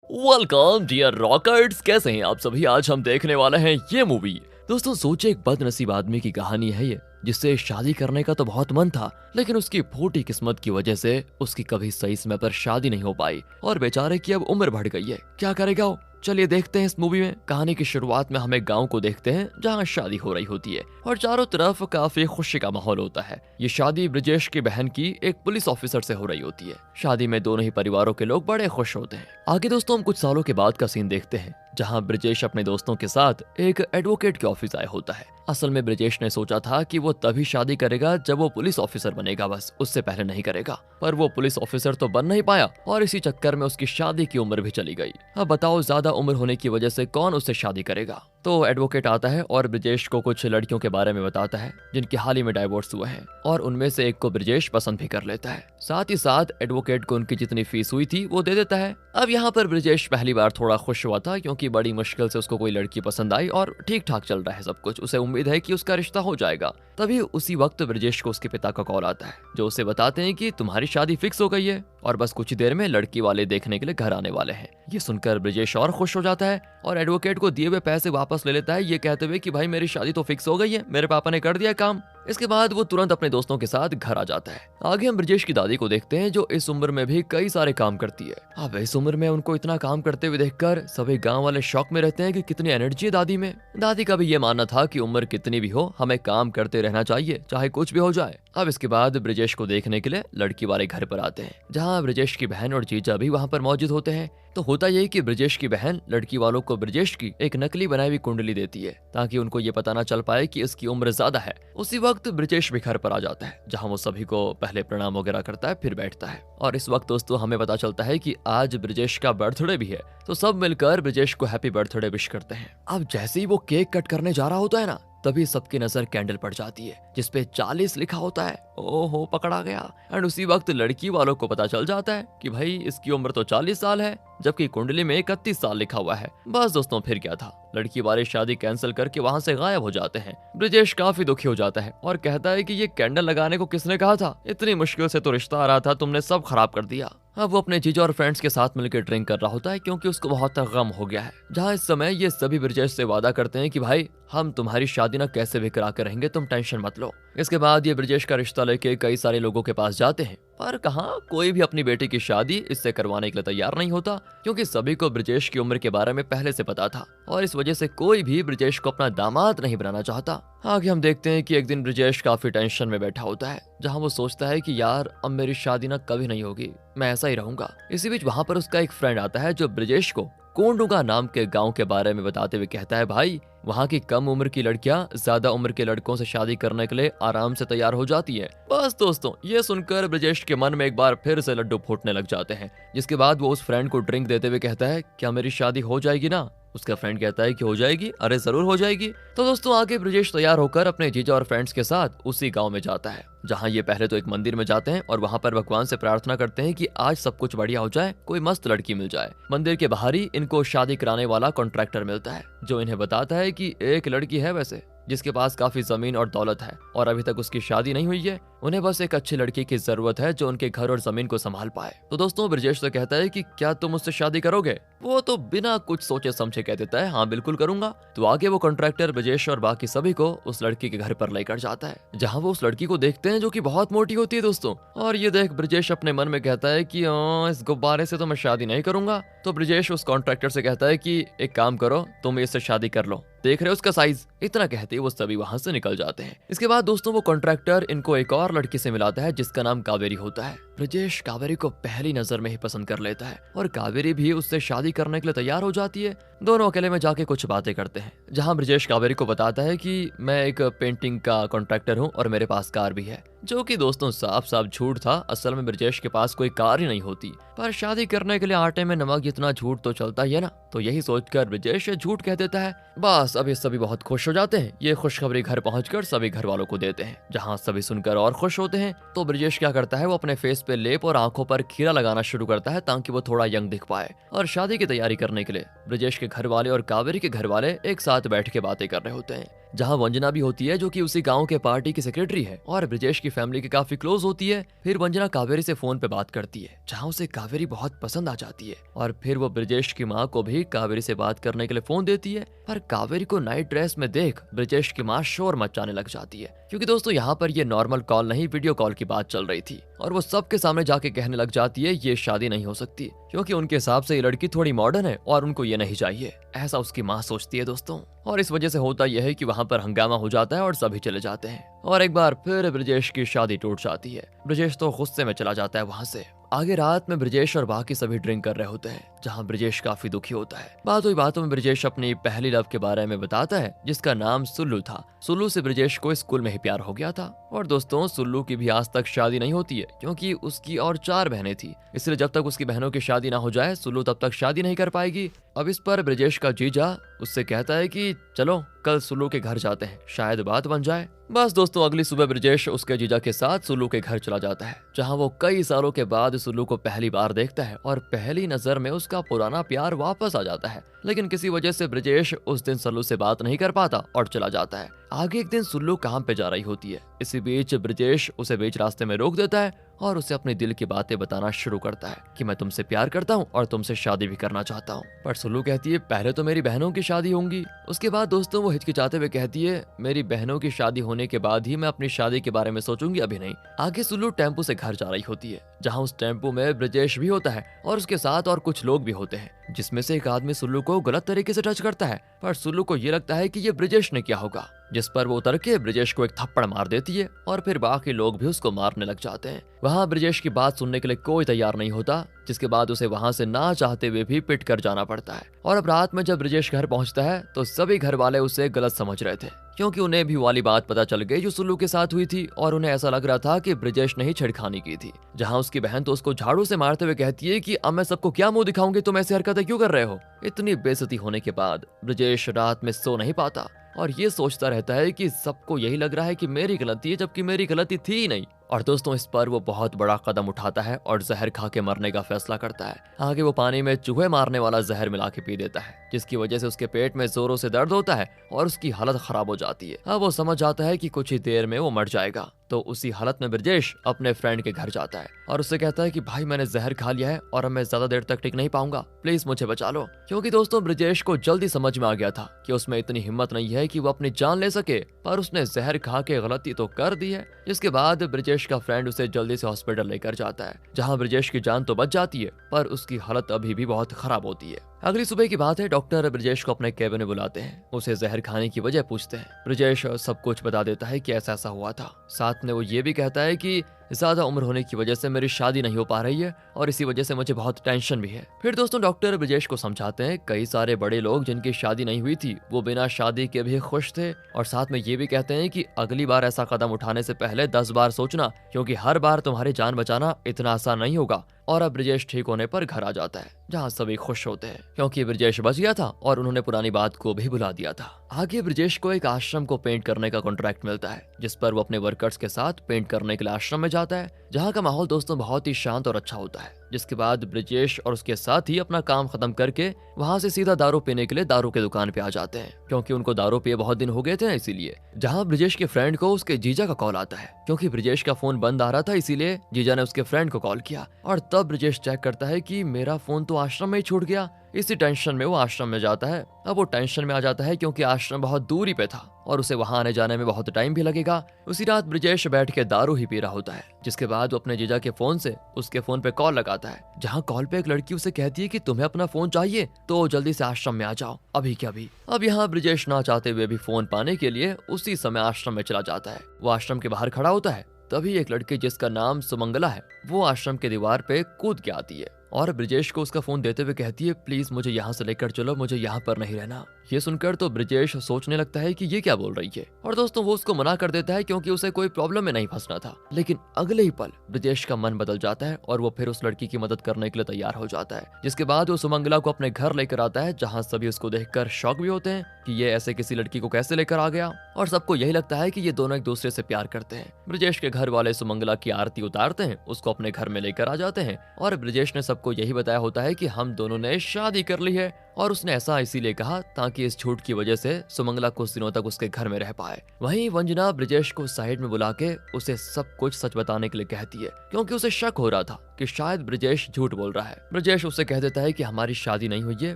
Welcome dear रॉकर्ट्स, कैसे हैं आप सभी। आज हम देखने वाले हैं ये मूवी। दोस्तों सोचे, एक बदनसीब आदमी की कहानी है ये, जिससे शादी करने का तो बहुत मन था, लेकिन उसकी फूटी किस्मत की वजह से उसकी कभी सही समय पर शादी नहीं हो पाई और बेचारे की अब उम्र बढ़ गई है। क्या करेगा वो? चलिए देखते हैं इस मूवी में। कहानी की शुरुआत में हम एक गांव को देखते हैं जहां शादी हो रही होती है और चारों तरफ काफी खुशी का माहौल होता है। ये शादी ब्रजेश की बहन की एक पुलिस ऑफिसर से हो रही होती है। शादी में दोनों ही परिवारों के लोग बड़े खुश होते हैं। आगे दोस्तों हम कुछ सालों के बाद का सीन देखते हैं, जहां ब्रजेश अपने दोस्तों के साथ एक एडवोकेट के ऑफिस आया होता है। असल में ब्रजेश ने सोचा था कि वो तभी शादी करेगा जब वो पुलिस ऑफिसर बनेगा, बस उससे पहले नहीं करेगा। पर वो पुलिस ऑफिसर तो बन नहीं पाया और इसी चक्कर में उसकी शादी की उम्र भी चली गई। अब बताओ, ज्यादा उम्र होने की वजह से कौन उससे शादी करेगा। तो एडवोकेट आता है और ब्रजेश को कुछ लड़कियों के बारे में बताता है जिनके हाल ही में डाइवोर्स हुए हैं, और उनमें से एक को ब्रजेश पसंद भी कर लेता है। साथ ही साथ एडवोकेट को उनकी जितनी फीस हुई थी वो दे देता है। अब यहाँ पर ब्रजेश पहली बार थोड़ा खुश हुआ था, क्योंकि बड़ी मुश्किल से उसको कोई लड़की पसंद आई और ठीक ठाक चल रहा है सब कुछ। उसे उम्मीद है कि उसका रिश्ता हो जाएगा। तभी उसी वक्त ब्रजेश को उसके पिता का कॉल आता है, जो उसे बताते हैं कि तुम्हारी शादी फिक्स हो गई है और बस कुछ ही देर में लड़की वाले देखने के लिए घर आने वाले हैं। ये सुनकर ब्रजेश और खुश हो जाता है और एडवोकेट को दिए हुए पैसे वापस ले लेता है, ये कहते हुए कि भाई मेरी शादी तो फिक्स हो गई है, मेरे पापा ने कर दिया काम। इसके बाद वो तुरंत अपने दोस्तों के साथ घर आ जाता है। आगे हम ब्रजेश की दादी को देखते हैं, जो इस उम्र में भी कई सारे काम करती है। अब इस उम्र में उनको इतना काम करते हुए देखकर सभी गांव वाले शौक में रहते हैं कि कितनी एनर्जी है दादी में। दादी का भी ये मानना था कि उम्र कितनी भी हो, हमें काम करते रहना चाहिए, चाहे कुछ भी हो जाए। अब इसके बाद ब्रजेश को देखने के लिए लड़की वाले घर पर आते हैं, जहाँ ब्रजेश की बहन और जीजा भी वहाँ पर मौजूद होते हैं। तो होता यही कि ब्रजेश की बहन लड़की वालों को ब्रजेश की एक नकली बनाई हुई कुंडली देती है, ताकि उनको ये पता ना चल पाए कि इसकी उम्र ज्यादा है। उसी वक्त ब्रजेश भी घर पर आ जाता है, जहाँ वो सभी को पहले प्रणाम वगैरह करता है, फिर बैठता है। और इस वक्त दोस्तों हमें पता चलता है कि आज ब्रजेश का बर्थडे भी है, तो सब मिलकर ब्रजेश को हैप्पी बर्थडे विश करते हैं। अब जैसे ही वो केक कट करने जा रहा होता है ना, तभी सबकी नजर कैंडल पड़ जाती है जिसपे 40 लिखा होता है। ओहो, पकड़ा गया। एंड उसी वक्त लड़की वालों को पता चल जाता है कि भाई इसकी उम्र तो 40 साल है, जबकि कुंडली में 31 साल लिखा हुआ है। बस दोस्तों फिर क्या था, लड़की वाले शादी कैंसिल करके वहाँ से गायब हो जाते हैं। ब्रजेश काफी दुखी हो जाता है और कहता है कि ये कैंडल लगाने को किसने कहा था, इतनी मुश्किल से तो रिश्ता आ रहा था, तुमने सब खराब कर दिया। अब वो अपने जीजा और फ्रेंड्स के साथ मिलकर ड्रिंक कर रहा होता है, क्योंकि उसको बहुत गम हो गया है। जहाँ इस समय ये सभी ब्रजेश से वादा करते हैं कि भाई हम तुम्हारी शादी ना कैसे भी करा कर रहेंगे, तुम टेंशन मत लो। इसके बाद ये ब्रजेश का रिश्ता लेके कई सारे लोगों के पास जाते हैं, पर कहाँ कोई भी अपनी बेटी की शादी इससे करवाने के लिए तैयार नहीं होता, क्योंकि सभी को ब्रजेश की उम्र के बारे में पहले से पता था और इस वजह से कोई भी ब्रजेश को अपना दामाद नहीं बनाना चाहता। आगे हम देखते हैं कि एक दिन ब्रजेश काफी टेंशन में बैठा होता है, जहाँ वो सोचता है कि यार अब मेरी शादी ना कभी नहीं होगी, मैं ऐसा ही रहूंगा। इसी बीच वहाँ पर उसका एक फ्रेंड आता है, जो ब्रजेश को कोंडुगा नाम के गांव के बारे में बताते हुए कहता है, भाई वहाँ की कम उम्र की लड़कियां ज्यादा उम्र के लड़कों से शादी करने के लिए आराम से तैयार हो जाती है। बस दोस्तों ये सुनकर ब्रजेश के मन में एक बार फिर से लड्डू फूटने लग जाते हैं। जिसके बाद वो उस फ्रेंड को ड्रिंक देते हुए कहता है, क्या मेरी शादी हो जाएगी ना? उसका फ्रेंड कहता है कि हो जाएगी, अरे जरूर हो जाएगी। तो दोस्तों आगे ब्रजेश तैयार होकर अपने जीजा और फ्रेंड्स के साथ उसी गांव में जाता है, जहां ये पहले तो एक मंदिर में जाते हैं और वहां पर भगवान से प्रार्थना करते हैं कि आज सब कुछ बढ़िया हो जाए, कोई मस्त लड़की मिल जाए। मंदिर के बाहर ही इनको शादी कराने वाला कॉन्ट्रैक्टर मिलता है, जो इन्हें बताता है कि एक लड़की है वैसे, जिसके पास काफी जमीन और दौलत है और अभी तक उसकी शादी नहीं हुई है। उन्हें बस एक अच्छी लड़की की जरूरत है जो उनके घर और जमीन को संभाल पाए। तो दोस्तों ब्रजेश से कहता है कि क्या तुम मुझसे शादी करोगे? वो तो बिना कुछ सोचे समझे कह देता है, हाँ बिल्कुल करूंगा। तो आगे वो कॉन्ट्रैक्टर ब्रजेश और बाकी सभी को उस लड़की के घर पर लेकर जाता है, जहाँ वो उस लड़की को देखते हैं जो कि बहुत मोटी होती है दोस्तों। और ये देख ब्रजेश अपने मन में कहता है कि इस गुब्बारे से तो मैं शादी नहीं करूंगा। तो ब्रजेश उस कॉन्ट्रैक्टर से कहता है कि एक काम करो, तुम इससे शादी कर लो, देख रहे हो उसका साइज। इतना कहते ही वो सभी वहां से निकल जाते हैं। इसके बाद दोस्तों वो कॉन्ट्रैक्टर इनको एक और लड़की से मिलाता है, जिसका नाम कावेरी होता है। ब्रजेश कावेरी को पहली नजर में ही पसंद कर लेता है और कावेरी भी उससे शादी करने के लिए तैयार हो जाती है। दोनों अकेले में जाके कुछ बातें करते हैं, जहां ब्रजेश कावेरी को बताता है कि मैं एक पेंटिंग का कॉन्ट्रैक्टर हूं और मेरे पास कार भी है, जो कि दोस्तों साफ साफ झूठ था। असल में ब्रजेश के पास कोई कार ही नहीं होती, पर शादी करने के लिए आटे में नमक जितना झूठ तो चलता ही है ना। तो यही सोचकर ब्रजेश झूठ कह देता है। बस अब ये सभी बहुत खुश हो जाते हैं। ये खुशखबरी घर पहुंचकर सभी घर वालों को देते हैं, जहां सभी सुनकर और खुश होते हैं। तो ब्रजेश क्या करता है, वो अपने फेस पे लेप और आंखों पर खीरा लगाना शुरू करता है, ताकि वो थोड़ा यंग दिख पाए। और शादी की तैयारी करने के लिए ब्रजेश के घर वाले और कावेरी के घर वाले एक साथ बैठ के बातें कर रहे होते हैं। जहाँ वंजना भी होती है जो कि उसी गांव के पार्टी की सेक्रेटरी है और ब्रिजेश की फैमिली के काफी क्लोज होती है। फिर वंजना कावेरी से फोन पे बात करती है जहाँ उसे कावेरी बहुत पसंद आ जाती है और फिर वो ब्रिजेश की माँ को भी कावेरी से बात करने के लिए फोन देती है। पर कावेरी को नाइट ड्रेस में देख ब्रिजेश की माँ शोर मचाने लग जाती है, क्योंकि दोस्तों यहाँ पर ये नॉर्मल कॉल नहीं वीडियो कॉल की बात चल रही थी और वो सबके सामने जाके कहने लग जाती है ये शादी नहीं हो सकती, क्योंकि उनके हिसाब से ये लड़की थोड़ी मॉडर्न है और उनको ये नहीं चाहिए। ऐसा उसकी माँ सोचती है दोस्तों, और इस वजह से होता यह है कि वहाँ पर हंगामा हो जाता है और सभी चले जाते हैं और एक बार फिर ब्रिजेश की शादी टूट जाती है। ब्रिजेश तो गुस्से में चला जाता है वहाँ से। आगे रात में ब्रिजेश और बाकी सभी ड्रिंक कर रहे होते हैं, जहाँ ब्रिजेश काफी दुखी होता है। बात हुई बातों में ब्रिजेश अपनी पहली लव के बारे में बताता है जिसका नाम सुल्लू था। सुल्लू से ब्रिजेश को स्कूल में ही प्यार हो गया था और दोस्तों सुल्लू की भी आज तक शादी नहीं होती है, क्योंकि उसकी और 4 बहनें थी, इसलिए जब तक उसकी बहनों की शादी ना हो जाए सुल्लू तब तक शादी नहीं कर पाएगी। अब इस पर ब्रिजेश का जीजा उससे कहता है कि चलो कल सुल्लू के घर जाते हैं, शायद बात बन जाए। बस दोस्तों अगली सुबह ब्रिजेश उसके जीजा के साथ सुल्लू के घर चला जाता है, जहां वो कई सालों के बाद सुल्लू को पहली बार देखता है और पहली नजर में उसका पुराना प्यार वापस आ जाता है। लेकिन किसी वजह से ब्रिजेश उस दिन सुल्लू से बात नहीं कर पाता और चला जाता है। आगे एक दिन सुल्लू काम पे जा रही होती है, इसी बीच ब्रिजेश उसे बीच रास्ते में रोक देता है और उसे अपने दिल की बातें बताना शुरू करता है कि मैं तुमसे प्यार करता हूँ और तुमसे शादी भी करना चाहता हूँ। पर सुल्लू कहती है पहले तो मेरी बहनों की शादी होंगी। उसके बाद दोस्तों वो हिचकिचाते हुए कहती है मेरी बहनों की शादी होने के बाद ही मैं अपनी शादी के बारे में सोचूंगी, अभी नहीं। आगे सुल्लू टेम्पो से घर जा रही होती है, जहाँ उस टेम्पो में ब्रिजेश भी होता है और उसके साथ और कुछ लोग भी होते हैं, जिसमें से एक आदमी सुल्लू को गलत तरीके से टच करता है। पर सुल्लू को ये लगता है कि ये ब्रिजेश ने किया होगा, जिस पर वो उतर के ब्रिजेश को एक थप्पड़ मार देती है और फिर बाकी लोग भी उसको मारने लग जाते हैं। वहाँ ब्रिजेश की बात सुनने के लिए कोई तैयार नहीं होता, जिसके बाद उसे वहाँ से ना चाहते हुए भी पिट कर जाना पड़ता है। और अब रात में जब ब्रिजेश घर पहुँचता है तो सभी घर वाले उसे गलत समझ रहे थे, क्योंकि उन्हें भी वाली बात पता चल गई जो सुल्लू के साथ हुई थी और उन्हें ऐसा लग रहा था कि ब्रिजेश ने ही छेड़खानी की थी। जहाँ उसकी बहन तो उसको झाड़ू से मारते हुए कहती है कि अब मैं सबको क्या मुंह दिखाऊंगी, तुम ऐसी हरकतें क्यों कर रहे हो। इतनी बेइज्जती होने के बाद ब्रिजेश रात में सो नहीं पाता और ये सोचता रहता है कि सबको यही लग रहा है कि मेरी गलती है, जबकि मेरी गलती थी ही नहीं। और दोस्तों इस पर वो बहुत बड़ा कदम उठाता है और जहर खा के मरने का फैसला करता है। आगे वो पानी में चूहे मारने वाला जहर मिला के पी देता है, जिसकी वजह से उसके पेट में जोरों से दर्द होता है और उसकी हालत खराब हो जाती है। अब वो समझ जाता है कि कुछ ही देर में वो मर जाएगा। तो उसी हालत में ब्रिजेश अपने फ्रेंड के घर जाता है और उससे कहता है कि भाई मैंने जहर खा लिया है और अब मैं ज्यादा देर तक टिक नहीं पाऊंगा, प्लीज मुझे बचा लो। क्योंकि दोस्तों ब्रिजेश को जल्दी समझ में आ गया था कि उसमें इतनी हिम्मत नहीं है कि वो अपनी जान ले सके, पर उसने जहर खा के गलती तो कर दी है। जिसके बाद ब्रिजेश का फ्रेंड उसे जल्दी से हॉस्पिटल लेकर जाता है, जहाँ ब्रिजेश की जान तो बच जाती है पर उसकी हालत अभी भी बहुत खराब होती है। अगली सुबह की बात है, डॉक्टर ब्रिजेश को अपने केबिन में बुलाते हैं, उसे जहर खाने की वजह पूछते हैं। ब्रिजेश सब कुछ बता देता है कि ऐसा ऐसा हुआ था। साथ में वो ये भी कहता है कि ज्यादा उम्र होने की वजह से मेरी शादी नहीं हो पा रही है और इसी वजह से मुझे बहुत टेंशन भी है। फिर दोस्तों डॉक्टर ब्रिजेश को समझाते हैं कई सारे बड़े लोग जिनकी शादी नहीं हुई थी वो बिना शादी के भी खुश थे, और साथ में ये भी कहते हैं कि अगली बार ऐसा कदम उठाने से पहले 10 बार सोचना, क्योंकि हर बार तुम्हारी जान बचाना इतना आसान नहीं होगा। और अब ब्रिजेश ठीक होने पर घर आ जाता है, जहाँ सभी खुश होते हैं क्योंकि ब्रिजेश बच गया था और उन्होंने पुरानी बात को भी भुला दिया था। आगे ब्रिजेश को एक आश्रम को पेंट करने का कॉन्ट्रैक्ट मिलता है, जिस पर वो अपने वर्कर्स के साथ पेंट करने के लिए आश्रम में जाता है, जहाँ का माहौल दोस्तों बहुत ही शांत और अच्छा होता है। जिसके बाद ब्रिजेश और उसके साथी अपना काम खत्म करके वहाँ से सीधा दारू पीने के लिए दारू की दुकान पे आ जाते हैं, क्योंकि उनको दारू पिए बहुत दिन हो गए थे इसीलिए। जहाँ ब्रिजेश के फ्रेंड को उसके जीजा का कॉल आता है, क्योंकि ब्रिजेश का फोन बंद आ रहा था, इसीलिए जीजा ने उसके फ्रेंड को कॉल किया और तब ब्रिजेश चेक करता है कि मेरा फोन तो आश्रम में ही छूट गया। इसी टेंशन में वो आश्रम में जाता है। अब वो टेंशन में आ जाता है क्योंकि आश्रम बहुत दूरी पे था और उसे वहां आने जाने में बहुत टाइम भी लगेगा। उसी रात ब्रिजेश बैठ के दारू ही पी रहा होता है, जिसके बाद वो अपने जीजा के फोन से उसके फोन पे कॉल लगाता है, जहां कॉल पे एक लड़की उसे कहती है कि तुम्हें अपना फोन चाहिए तो जल्दी से आश्रम में आ जाओ, अभी के अभी। अब यहाँ ब्रिजेश ना चाहते हुए भी फोन पाने के लिए उसी समय आश्रम में चला जाता है। वो आश्रम के बाहर खड़ा होता है, तभी एक लड़की जिसका नाम सुमंगला है वो आश्रम के दीवार पे कूद के आती है और ब्रिजेश को उसका फोन देते हुए कहती है प्लीज मुझे यहाँ से लेकर चलो, मुझे यहाँ पर नहीं रहना। ये सुनकर तो ब्रिजेश सोचने लगता है कि ये क्या बोल रही है, और दोस्तों वो उसको मना कर देता है क्योंकि उसे कोई प्रॉब्लम में नहीं फंसना था। लेकिन अगले ही पल ब्रिजेश का मन बदल जाता है और वो फिर उस लड़की की मदद करने के लिए तैयार हो जाता है। जिसके बाद वो सुमंगला को अपने घर लेकर आता है, जहाँ सभी उसको देखकर शॉक भी होते हैं कि ये ऐसे किसी लड़की को कैसे लेकर आ गया, और सबको यही लगता है कि ये दोनों एक दूसरे से प्यार करते हैं। ब्रिजेश के घर वाले सुमंगला की आरती उतारते हैं, उसको अपने घर में लेकर आ जाते हैं और ब्रिजेश ने सबको यही बताया होता है कि हम दोनों ने शादी कर ली है और उसने ऐसा इसीलिए कहा ताकि इस झूठ की वजह से सुमंगला कुछ दिनों तक उसके घर में रह पाए। वहीं वंजना ब्रिजेश को साइड में बुला के उसे सब कुछ सच बताने के लिए कहती है, क्योंकि उसे शक हो रहा था कि शायद ब्रिजेश झूठ बोल रहा है। ब्रिजेश उसे कह देता है कि हमारी शादी नहीं हुई है,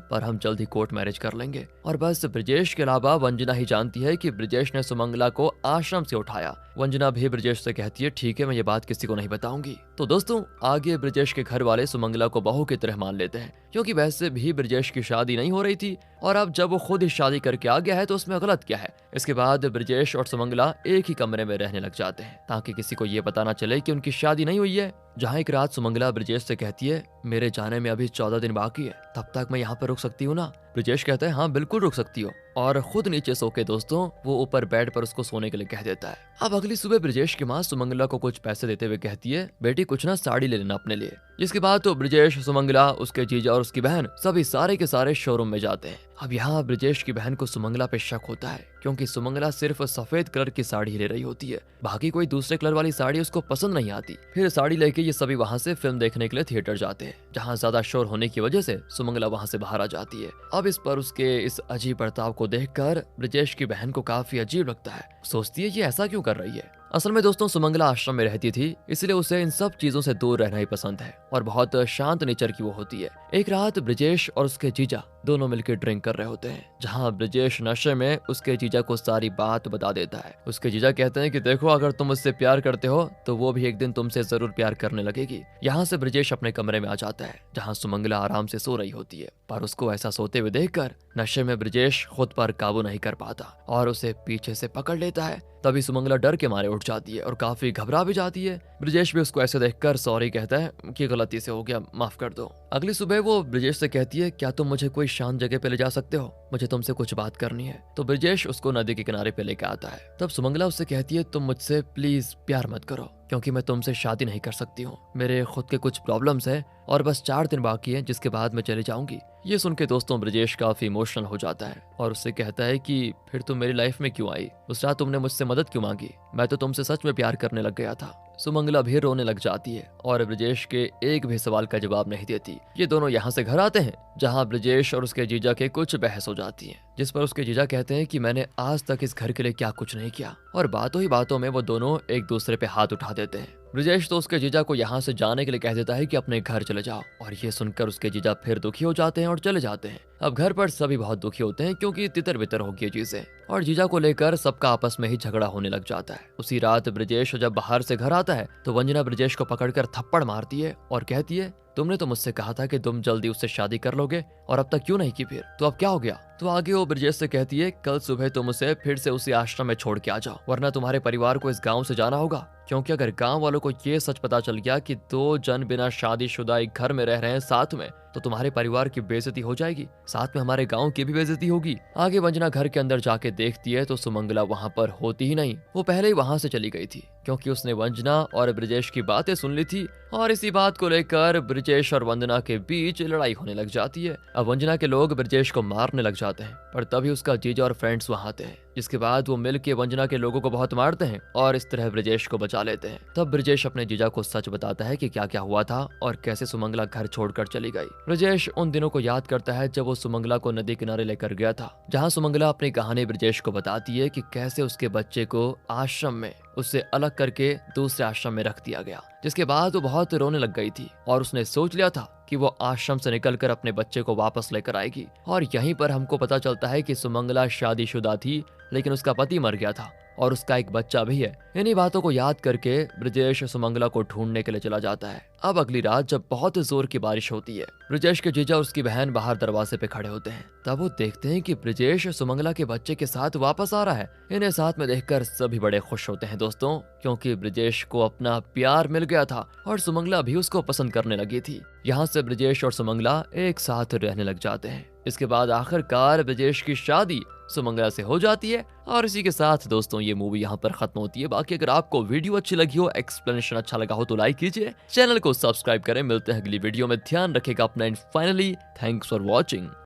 पर हम जल्द ही कोर्ट मैरिज कर लेंगे। और बस ब्रिजेश के अलावा वंजना ही जानती है कि ब्रिजेश ने सुमंगला को आश्रम से उठाया। वंजना भी ब्रिजेश से कहती है, ठीक है, मैं ये बात किसी को नहीं बताऊंगी। तो दोस्तों, आगे ब्रिजेश के घर वाले सुमंगला को बहू की तरह मान लेते हैं, क्योंकि वैसे भी ब्रिजेश की शादी नहीं हो रही थी, और अब जब वो खुद ही शादी करके आ गया है तो उसमें गलत क्या है। इसके बाद ब्रिजेश और सुमंगला एक ही कमरे में रहने लग जाते हैं, ताकि किसी को ये पता ना चले कि उनकी शादी नहीं हुई है। जहाँ एक रात सुमंगला ब्रिजेश से कहती है, मेरे जाने में अभी 14 दिन बाकी है, तब तक मैं यहाँ पर रुक सकती हूँ ना? ब्रिजेश कहता है, हाँ बिल्कुल रुक सकती हो, और खुद नीचे सो के दोस्तों वो ऊपर बेड पर उसको सोने के लिए कह देता है। अब अगली सुबह ब्रिजेश की माँ सुमंगला को कुछ पैसे देते हुए कहती है, बेटी कुछ ना साड़ी ले लेना अपने लिए। जिसके बाद तो ब्रिजेश, सुमंगला, उसके जीजा और उसकी बहन सभी सारे के सारे शोरूम में जाते हैं। अब यहाँ ब्रिजेश की बहन को सुमंगला पे शक होता है, क्योंकि सुमंगला सिर्फ सफेद कलर की साड़ी ले रही होती है, बाकी कोई दूसरे कलर वाली साड़ी उसको पसंद नहीं आती। फिर साड़ी लेके ये सभी वहाँ से फिल्म देखने के लिए थिएटर जाते हैं, जहाँ ज्यादा शोर होने की वजह से सुमंगला वहाँ से बाहर आ जाती है। अब इस पर उसके इस अजीब बर्ताव को देखकर ब्रिजेश की बहन को काफी अजीब लगता है। सोचती है ये ऐसा क्यों कर रही है। असल में दोस्तों सुमंगला आश्रम में रहती थी, इसलिए उसे इन सब चीजों से दूर रहना ही पसंद है, और बहुत शांत नेचर की वो होती है। एक रात ब्रिजेश और उसके जीजा दोनों मिलकर ड्रिंक कर रहे होते हैं, जहां ब्रिजेश नशे में उसके जीजा को सारी बात बता देता है। उसके जीजा कहते हैं कि देखो, अगर तुम उससे प्यार करते हो तो वो भी एक दिन तुमसे जरूर प्यार करने लगेगी। यहाँ से ब्रिजेश अपने कमरे में आ जाता है, जहाँ सुमंगला आराम से सो रही होती है, पर उसको ऐसा सोते हुए देखकर नशे में ब्रिजेश खुद पर काबू नहीं कर पाता और उसे पीछे से पकड़ लेता है। तभी सुमंगला डर के मारे उठ जाती है और काफी घबरा भी जाती है। ब्रिजेश भी उसको ऐसे देखकर सॉरी कहता है कि गलती से हो गया, माफ कर दो। अगली सुबह वो ब्रिजेश से कहती है, क्या तुम मुझे कोई शांत जगह पे ले जा सकते हो, मुझे तुमसे कुछ बात करनी है। तो ब्रिजेश उसको नदी के किनारे पे लेकर आता है। तब सुमंगला उससे कहती है, तुम मुझसे प्लीज प्यार मत करो, क्योंकि मैं तुमसे शादी नहीं कर सकती हूँ। मेरे खुद के कुछ प्रॉब्लम्स है और बस 4 दिन बाकी है, जिसके बाद मैं चली जाऊंगी। ये सुन के दोस्तों ब्रिजेश काफी इमोशनल हो जाता है और उससे कहता है कि फिर तुम मेरी लाइफ में क्यों आई, उस रात तुमने मुझसे मदद क्यों मांगी, मैं तो तुमसे सच में प्यार करने लग गया था। सुमंगला भी रोने लग जाती है और ब्रिजेश के एक भी सवाल का जवाब नहीं देती। ये दोनों यहाँ से घर आते हैं, जहाँ ब्रिजेश और उसके जीजा के कुछ बहस हो जाती है, जिस पर उसके जीजा कहते हैं कि मैंने आज तक इस घर के लिए क्या कुछ नहीं किया, और बातों ही बातों में वो दोनों एक दूसरे पे हाथ उठा देते हैं। ब्रिजेश तो उसके जीजा को यहाँ से जाने के लिए कह देता है कि अपने घर चले जाओ, और ये सुनकर उसके जीजा फिर दुखी हो जाते हैं और चले जाते हैं। अब घर पर सभी बहुत दुखी होते हैं, क्योंकि तितर बितर हो गई चीजें, और जीजा को लेकर सबका आपस में ही झगड़ा होने लग जाता है। उसी रात ब्रिजेश जब बाहर से घर आता है तो वंजना ब्रिजेश को पकड़कर थप्पड़ मारती है और कहती है, तुमने तो मुझसे कहा था कि तुम जल्दी उससे शादी कर लोगे, और अब तक क्यों नहीं की फिर, तो अब क्या हो गया। तो आगे वो ब्रिजेश से कहती है, कल सुबह तुम उसे फिर से उसी आश्रम में छोड़ के आ जाओ, वरना तुम्हारे परिवार को इस गांव से जाना होगा, क्योंकि अगर गांव वालों को ये सच पता चल गया कि 2 जन बिना शादीशुदा एक घर में रह रहे हैं साथ में, तो तुम्हारे परिवार की बेइज्जती हो जाएगी, साथ में हमारे गांव की भी बेइज्जती होगी। आगे वंजना घर के अंदर जाके देखती है तो सुमंगला वहां पर होती ही नहीं। वो पहले ही वहां से चली गई थी, क्योंकि उसने वंजना और ब्रिजेश की बातें सुन ली थी, और इसी बात को लेकर ब्रिजेश और वंदना के बीच लड़ाई होने लग जाती है। अब वंजना के लोग ब्रिजेश को मारने लग जाते हैं, पर तभी उसका जीजा और फ्रेंड्स वहां आते हैं, जिसके बाद वो मिलके वंजना के लोगों को बहुत मारते हैं और इस तरह ब्रिजेश को बचा लेते हैं। तब ब्रिजेश अपने जीजा को सच बताता है कि क्या क्या हुआ था और कैसे सुमंगला घर छोड़कर चली गई। ब्रिजेश उन दिनों को याद करता है जब वो सुमंगला को नदी किनारे लेकर गया था, जहाँ सुमंगला अपनी कहानी ब्रिजेश को बताती है कि कैसे उसके बच्चे को आश्रम में उससे अलग करके दूसरे आश्रम में रख दिया गया, जिसके बाद वो बहुत रोने लग गई थी और उसने सोच लिया था कि वो आश्रम से निकलकर अपने बच्चे को वापस लेकर आएगी। और यहीं पर हमको पता चलता है कि सुमंगला शादीशुदा थी, लेकिन उसका पति मर गया था और उसका एक बच्चा भी है। इन्हीं बातों को याद करके ब्रिजेश सुमंगला को ढूंढने के लिए चला जाता है। अब अगली रात जब बहुत जोर की बारिश होती है, ब्रिजेश के जीजा और उसकी बहन बाहर दरवाजे पे खड़े होते हैं। तब वो देखते हैं कि ब्रिजेश सुमंगला के बच्चे के साथ वापस आ रहा है। इन्हें साथ में देखकर सभी बड़े खुश होते हैं दोस्तों, क्योंकि ब्रिजेश को अपना प्यार मिल गया था और सुमंगला भी उसको पसंद करने लगी थी। यहाँ से ब्रिजेश और सुमंगला एक साथ रहने लग जाते हैं। इसके बाद आखिरकार ब्रिजेश की शादी सुमंगला से हो जाती है। और इसी के साथ दोस्तों ये मूवी यहाँ पर खत्म होती है। बाकी अगर आपको वीडियो अच्छी लगी हो, एक्सप्लेनेशन अच्छा लगा हो तो लाइक कीजिए, चैनल को सब्सक्राइब करें। मिलते हैं अगली वीडियो में, ध्यान रखेगा अपना। And finally thanks for watching.